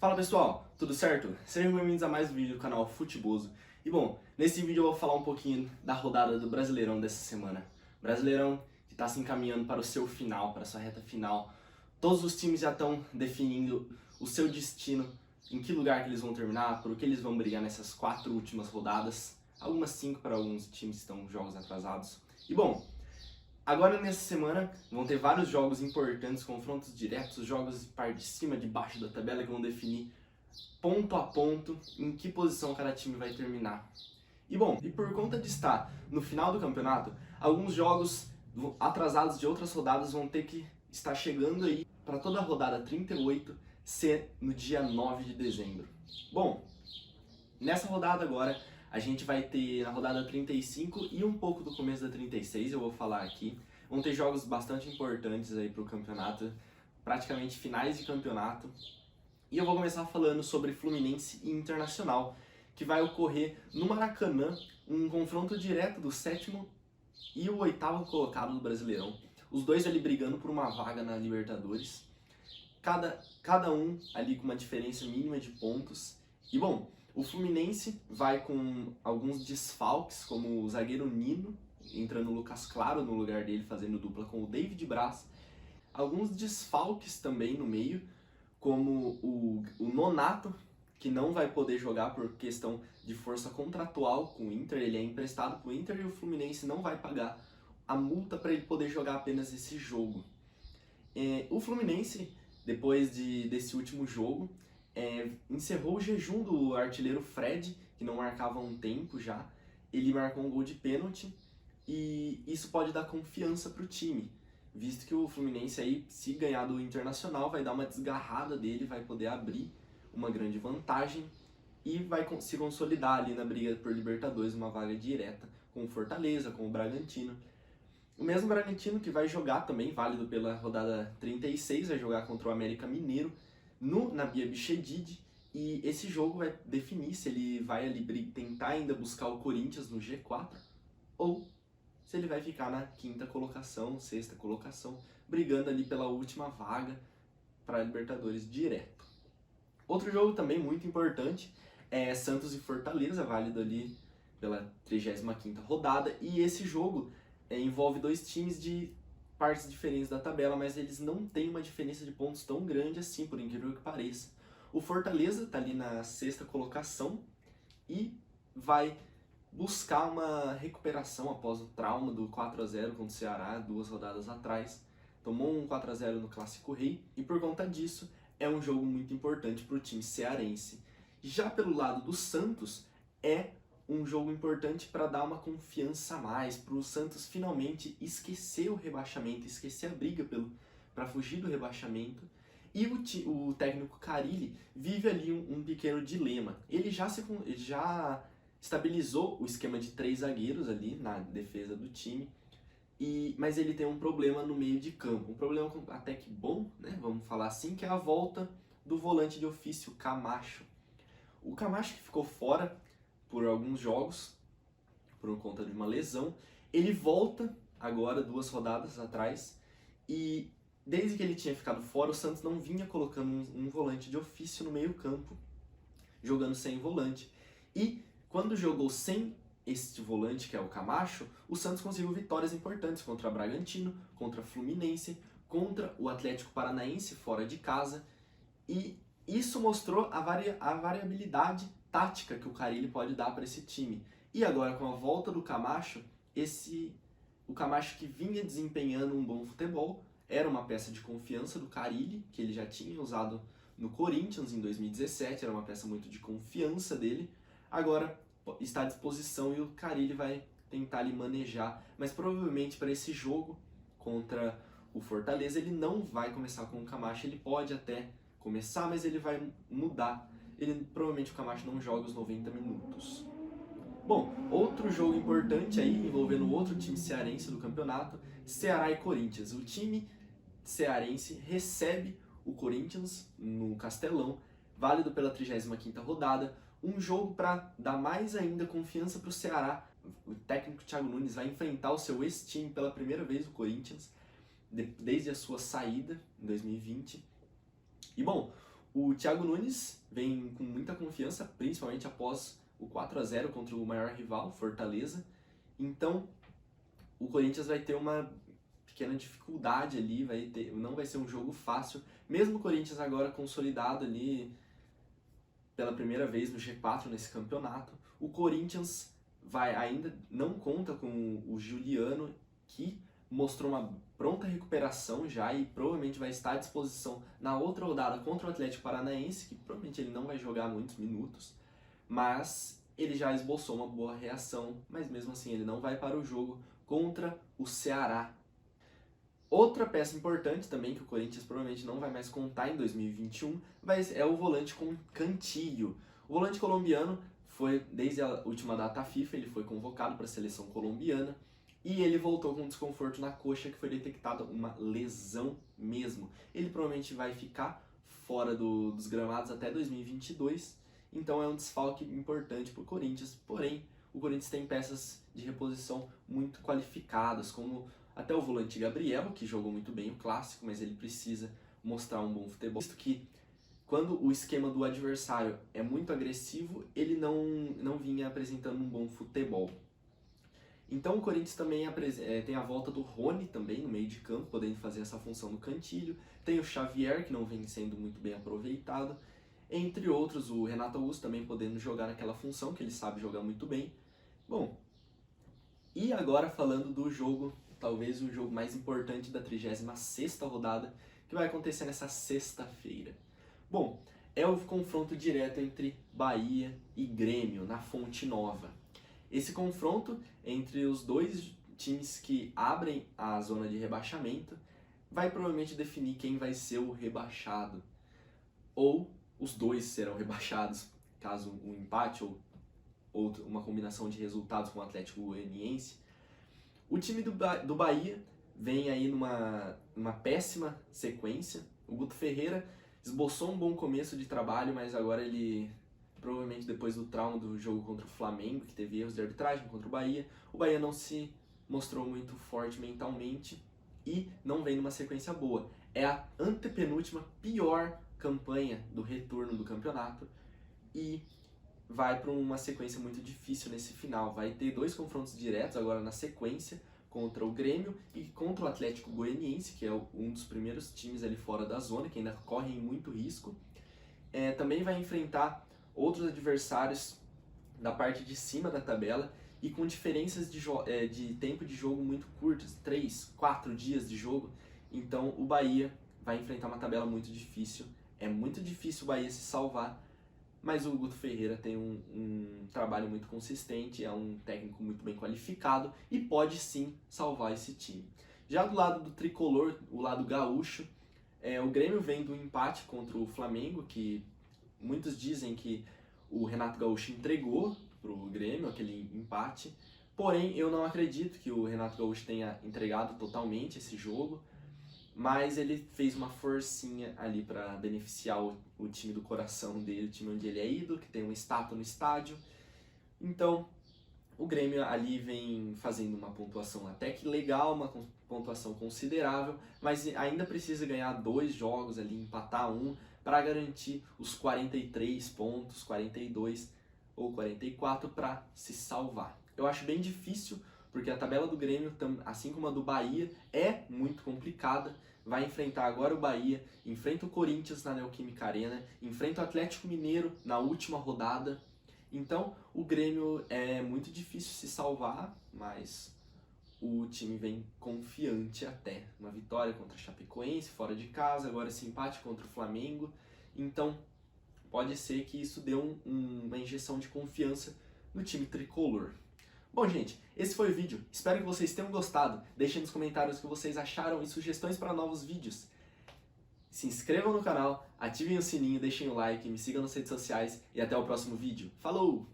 Fala pessoal, tudo certo? Sejam bem-vindos a mais um vídeo do canal Futeboso. E bom, nesse vídeo eu vou falar um pouquinho da rodada do Brasileirão dessa semana. Brasileirão que está se encaminhando para o seu final, para a sua reta final. Todos os times já estão definindo o seu destino, em que lugar que eles vão terminar, por que eles vão brigar nessas 4 últimas rodadas. Algumas 5 para alguns times que estão jogos atrasados. E bom, agora nessa semana vão ter vários jogos importantes, confrontos diretos, jogos de par de cima, de baixo da tabela que vão definir ponto a ponto em que posição cada time vai terminar. E bom, e por conta de estar no final do campeonato, alguns jogos atrasados de outras rodadas vão ter que estar chegando aí para toda a rodada 38 ser no dia 9 de dezembro. Bom, nessa rodada agora a gente vai ter na rodada 35 e um pouco do começo da 36, eu vou falar aqui. Vão ter jogos bastante importantes aí para o campeonato, praticamente finais de campeonato. E eu vou começar falando sobre Fluminense e Internacional, que vai ocorrer no Maracanã, um confronto direto do 7º e o 8º colocado do Brasileirão. Os dois ali brigando por uma vaga na Libertadores. Cada um ali com uma diferença mínima de pontos. E bom, o Fluminense vai com alguns desfalques, como o zagueiro Nino, entrando o Lucas Claro no lugar dele, fazendo dupla com o David Braz. Alguns desfalques também no meio, como o Nonato, que não vai poder jogar por questão de força contratual com o Inter. Ele é emprestado para o Inter e o Fluminense não vai pagar a multa para ele poder jogar apenas esse jogo. O Fluminense, depois desse último jogo, encerrou o jejum do artilheiro Fred, que não marcava há um tempo já. Ele marcou um gol de pênalti e isso pode dar confiança para o time, visto que o Fluminense aí, se ganhar do Internacional, vai dar uma desgarrada dele, vai poder abrir uma grande vantagem e vai se consolidar ali na briga por Libertadores, uma vaga direta com o Fortaleza, com o Bragantino. O mesmo Bragantino que vai jogar também, válido pela rodada 36, vai jogar contra o América Mineiro na Bia Bichedid, e esse jogo vai definir se ele vai ali tentar ainda buscar o Corinthians no G4 ou se ele vai ficar na 5ª colocação, 6ª colocação, brigando ali pela última vaga para a Libertadores direto. Outro jogo também muito importante é Santos e Fortaleza, válido ali pela 35ª rodada, e esse jogo envolve dois times de partes diferentes da tabela, mas eles não têm uma diferença de pontos tão grande assim, por incrível que pareça. O Fortaleza está ali na 6ª colocação e vai buscar uma recuperação após o trauma do 4-0 contra o Ceará 2 rodadas atrás. Tomou um 4-0 no Clássico Rei e por conta disso é um jogo muito importante para o time cearense. Já pelo lado do Santos, é um jogo importante para dar uma confiança a mais, para o Santos finalmente esquecer o rebaixamento, esquecer a briga para fugir do rebaixamento. E o técnico Carille vive ali um pequeno dilema. Ele já estabilizou o esquema de 3 zagueiros ali na defesa do time, mas ele tem um problema no meio de campo. Um problema até que bom, né? Vamos falar assim, que é a volta do volante de ofício, Camacho. O Camacho, que ficou fora por alguns jogos, por conta de uma lesão, ele volta agora 2 rodadas atrás, e desde que ele tinha ficado fora, o Santos não vinha colocando um volante de ofício no meio campo, jogando sem volante. E quando jogou sem este volante, que é o Camacho, o Santos conseguiu vitórias importantes contra o Bragantino, contra o Fluminense, contra o Atlético Paranaense fora de casa, e isso mostrou a variabilidade tática que o Carille pode dar para esse time. E agora, com a volta do Camacho, o Camacho, que vinha desempenhando um bom futebol, era uma peça de confiança do Carille, que ele já tinha usado no Corinthians em 2017, era uma peça muito de confiança dele. Agora está à disposição e o Carille vai tentar lhe manejar, mas provavelmente para esse jogo contra o Fortaleza ele não vai começar com o Camacho. Ele pode até começar, mas ele vai mudar. Provavelmente o Camacho não joga os 90 minutos. Bom, outro jogo importante aí, envolvendo outro time cearense do campeonato, Ceará e Corinthians. O time cearense recebe o Corinthians no Castelão, válido pela 35ª rodada, um jogo para dar mais ainda confiança para o Ceará. O técnico Thiago Nunes vai enfrentar o seu ex-time pela primeira vez, o Corinthians, desde a sua saída em 2020. E bom, O Thiago Nunes vem com muita confiança, principalmente após o 4-0 contra o maior rival, Fortaleza. Então, o Corinthians vai ter uma pequena dificuldade ali, não vai ser um jogo fácil. Mesmo o Corinthians agora consolidado ali pela primeira vez no G4 nesse campeonato, o Corinthians ainda não conta com o Juliano, que mostrou uma pronta recuperação já e provavelmente vai estar à disposição na outra rodada contra o Atlético Paranaense, que provavelmente ele não vai jogar muitos minutos, mas ele já esboçou uma boa reação, mas mesmo assim ele não vai para o jogo contra o Ceará. Outra peça importante também, que o Corinthians provavelmente não vai mais contar em 2021, é o volante com Cantillo. O volante colombiano foi, desde a última data FIFA, ele foi convocado para a seleção colombiana e ele voltou com desconforto na coxa, que foi detectada uma lesão mesmo. Ele provavelmente vai ficar fora dos gramados até 2022, então é um desfalque importante para o Corinthians, porém o Corinthians tem peças de reposição muito qualificadas, como até o volante Gabriel, que jogou muito bem o clássico, mas ele precisa mostrar um bom futebol. Visto que quando o esquema do adversário é muito agressivo, ele não vinha apresentando um bom futebol. Então o Corinthians também tem a volta do Rony também no meio de campo, podendo fazer essa função no Cantillo. Tem o Xavier, que não vem sendo muito bem aproveitado. Entre outros, o Renato Augusto também podendo jogar naquela função, que ele sabe jogar muito bem. Bom, e agora falando do jogo, talvez o jogo mais importante da 36ª rodada, que vai acontecer nessa sexta-feira. Bom, é o confronto direto entre Bahia e Grêmio, na Fonte Nova. Esse confronto entre os dois times que abrem a zona de rebaixamento vai provavelmente definir quem vai ser o rebaixado. Ou os dois serão rebaixados, caso um empate ou uma combinação de resultados com o Atlético Goianiense. O time do Bahia vem aí numa péssima sequência. O Guto Ferreira esboçou um bom começo de trabalho, mas agora ele, provavelmente depois do trauma do jogo contra o Flamengo, que teve erros de arbitragem contra o Bahia não se mostrou muito forte mentalmente e não vem numa sequência boa. É a antepenúltima pior campanha do retorno do campeonato e vai para uma sequência muito difícil nesse final. Vai ter 2 confrontos diretos agora na sequência, contra o Grêmio e contra o Atlético Goianiense, que é um dos primeiros times ali fora da zona, que ainda correm muito risco. Também vai enfrentar outros adversários da parte de cima da tabela e com diferenças de tempo de jogo muito curtas, 3, 4 dias de jogo. Então o Bahia vai enfrentar uma tabela muito difícil. É muito difícil o Bahia se salvar, mas o Guto Ferreira tem um trabalho muito consistente, é um técnico muito bem qualificado e pode sim salvar esse time. Já do lado do tricolor, o lado gaúcho, o Grêmio vem do empate contra o Flamengo, que muitos dizem que o Renato Gaúcho entregou para o Grêmio aquele empate, porém eu não acredito que o Renato Gaúcho tenha entregado totalmente esse jogo, mas ele fez uma forcinha ali para beneficiar o time do coração dele, o time onde ele é ídolo, que tem uma estátua no estádio. Então, o Grêmio ali vem fazendo uma pontuação até que legal, uma pontuação considerável, mas ainda precisa ganhar 2 jogos ali, empatar um, para garantir os 43 pontos, 42 ou 44 para se salvar. Eu acho bem difícil, porque a tabela do Grêmio, assim como a do Bahia, é muito complicada. Vai enfrentar agora o Bahia, enfrenta o Corinthians na Neoquímica Arena, enfrenta o Atlético Mineiro na última rodada. Então o Grêmio é muito difícil se salvar, mas o time vem confiante até. Uma vitória contra a Chapecoense, fora de casa, agora esse empate contra o Flamengo. Então pode ser que isso dê uma injeção de confiança no time tricolor. Bom, gente, esse foi o vídeo. Espero que vocês tenham gostado. Deixem nos comentários o que vocês acharam e sugestões para novos vídeos. Se inscrevam no canal, ativem o sininho, deixem o like, me sigam nas redes sociais e até o próximo vídeo. Falou!